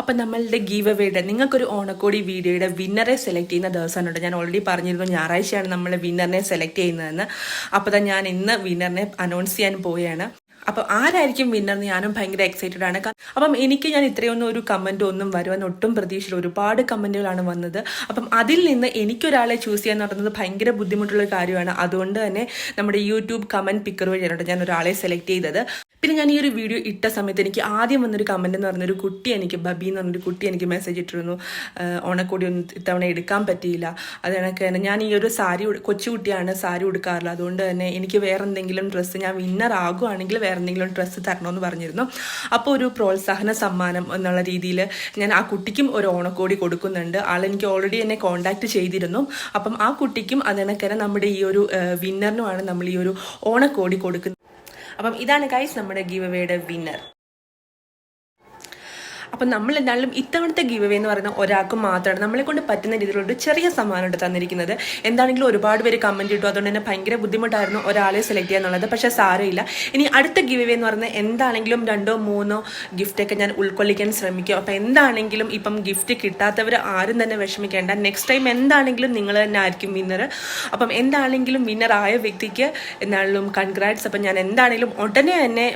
അപ്പം നമ്മളുടെ ഗീവ് അവേയുടെ നിങ്ങൾക്കൊരു ഓണക്കോടി വീഡിയോയുടെ വിന്നറെ സെലക്ട് ചെയ്യുന്ന ദിവസമുണ്ട്. ഞാൻ ഓൾറെഡി പറഞ്ഞിരുന്നു ഞായറാഴ്ചയാണ് നമ്മൾ വിന്നറിനെ സെലക്ട് ചെയ്യുന്നതെന്ന്. അപ്പോൾ ഞാൻ ഇന്ന് വിന്നറിനെ അനൗൺസ് ചെയ്യാൻ പോവുകയാണ്. അപ്പം ആരായിരിക്കും വിന്നർ എന്ന് ഞാനും ഭയങ്കര എക്സൈറ്റഡ് ആണ്. അപ്പം ഞാൻ ഇത്രയൊന്നും ഒരു കമൻറ്റ് ഒന്നും വരുമെന്ന് ഒട്ടും പ്രതീക്ഷയില്ല. ഒരുപാട് കമൻറ്റുകളാണ് വന്നത്. അപ്പം അതിൽ നിന്ന് എനിക്കൊരാളെ ചൂസ് ചെയ്യാന്ന് പറയുന്നത് ഭയങ്കര ബുദ്ധിമുട്ടുള്ള കാര്യമാണ്. അതുകൊണ്ട് തന്നെ നമ്മുടെ യൂട്യൂബ് കമൻറ്റ് പിക്കർ വഴിയാണ് ഞാൻ ഒരാളെ സെലക്ട് ചെയ്തത്. പിന്നെ ഞാൻ ഈ ഒരു വീഡിയോ ഇട്ട സമയത്ത് എനിക്ക് ആദ്യം വന്നൊരു കമൻറ്റ് എന്ന് പറഞ്ഞൊരു കുട്ടി എനിക്ക് ബബി എന്ന് പറഞ്ഞൊരു കുട്ടി എനിക്ക് മെസ്സേജ് ഇട്ടിരുന്നു, ഓണക്കോടി ഒന്നും ഇത്തവണ എടുക്കാൻ പറ്റിയില്ല. അത് കണക്ക് തന്നെ ഞാൻ ഈ ഒരു സാരി കൊച്ചുകുട്ടിയാണ്, സാരി ഉടുക്കാറില്ല. അതുകൊണ്ട് തന്നെ എനിക്ക് വേറെ എന്തെങ്കിലും ഡ്രസ്സ് ഞാൻ വിന്നർ ആകുവാണെങ്കിൽ വേറെ എന്തെങ്കിലും ഡ്രസ്സ് തരണമെന്ന് പറഞ്ഞിരുന്നു. അപ്പോൾ ഒരു പ്രോത്സാഹന സമ്മാനം എന്നുള്ള രീതിയിൽ ഞാൻ ആ കുട്ടിക്കും ഒരു ഓണക്കോടി കൊടുക്കുന്നുണ്ട്. ആളെനിക്ക് ഓൾറെഡി എന്നെ കോൺടാക്ട് ചെയ്തിരുന്നു. അപ്പം ആ കുട്ടിക്കും അത് കണക്ക് തന്നെ നമ്മുടെ ഈ ഒരു വിന്നറിനുമാണ് നമ്മൾ ഈ ഒരു ഓണക്കോടി കൊടുക്കുന്നത്. അപ്പം ഇതാണ് ഗൈസ് നമ്മുടെ ഗീവ് അവേയുടെ വിന്നർ. അപ്പം നമ്മൾ എന്തായാലും ഇത്തവണത്തെ ഗീവ് അവേ എന്ന് പറയുന്ന ഒരാൾക്ക് മാത്രമാണ് നമ്മളെ കൊണ്ട് പറ്റുന്ന രീതിയിലുള്ള ചെറിയ സമ്മാനമായിട്ട് തന്നിരിക്കുന്നത്. എന്താണെങ്കിലും ഒരുപാട് പേര് കമൻറ്റ് ഇട്ടു. അതുകൊണ്ട് തന്നെ ഭയങ്കര ബുദ്ധിമുട്ടായിരുന്നു ഒരാളെ സെലക്ട് ചെയ്യുക എന്നുള്ളത്. പക്ഷേ സാരമില്ല. ഇനി അടുത്ത ഗീവ് അവേ എന്ന് പറയുന്നത് എന്താണെങ്കിലും 2 or 3 ഗിഫ്റ്റൊക്കെ ഞാൻ ഉൾക്കൊള്ളിക്കാൻ ശ്രമിക്കും. അപ്പം എന്താണെങ്കിലും ഇപ്പം ഗിഫ്റ്റ് കിട്ടാത്തവർ ആരും തന്നെ വിഷമിക്കേണ്ട. നെക്സ്റ്റ് ടൈം എന്താണെങ്കിലും നിങ്ങൾ തന്നെ ആയിരിക്കും വിന്നർ. അപ്പം എന്താണെങ്കിലും വിന്നർ ആയ വ്യക്തിക്ക് എന്നാലും കൺഗ്രാറ്റ്സ്. അപ്പം ഞാൻ എന്താണെങ്കിലും ഉടനെ തന്നെ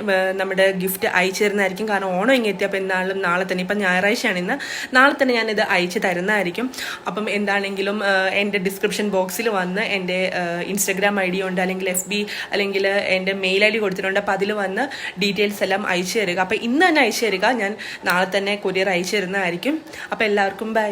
നമ്മുടെ ഗിഫ്റ്റ് അയച്ചു തരുന്നതായിരിക്കും. കാരണം ഓണം ഇങ്ങനെ എത്തിയപ്പോൾ എന്നാലും നാളെ തന്നെ, ഇപ്പം ഞായറാഴ്ചയാണ് ഇന്ന്, നാളെ തന്നെ ഞാനിത് അയച്ചു തരുന്നതായിരിക്കും. അപ്പം എന്താണെങ്കിലും എൻ്റെ ഡിസ്ക്രിപ്ഷൻ ബോക്സിൽ വന്ന് എൻ്റെ ഇൻസ്റ്റഗ്രാം ID ഉണ്ട്, അല്ലെങ്കിൽ FB അല്ലെങ്കിൽ എൻ്റെ മെയിൽ ID കൊടുത്തിട്ടുണ്ട്. അപ്പോൾ അതിൽ വന്ന് ഡീറ്റെയിൽസ് എല്ലാം അയച്ചു തരിക. അപ്പോൾ ഇന്ന് തന്നെ അയച്ചു തരിക. ഞാൻ നാളെ തന്നെ കൊറിയർ അയച്ചു തരുന്നതായിരിക്കും. അപ്പോൾ എല്ലാവർക്കും ബൈ.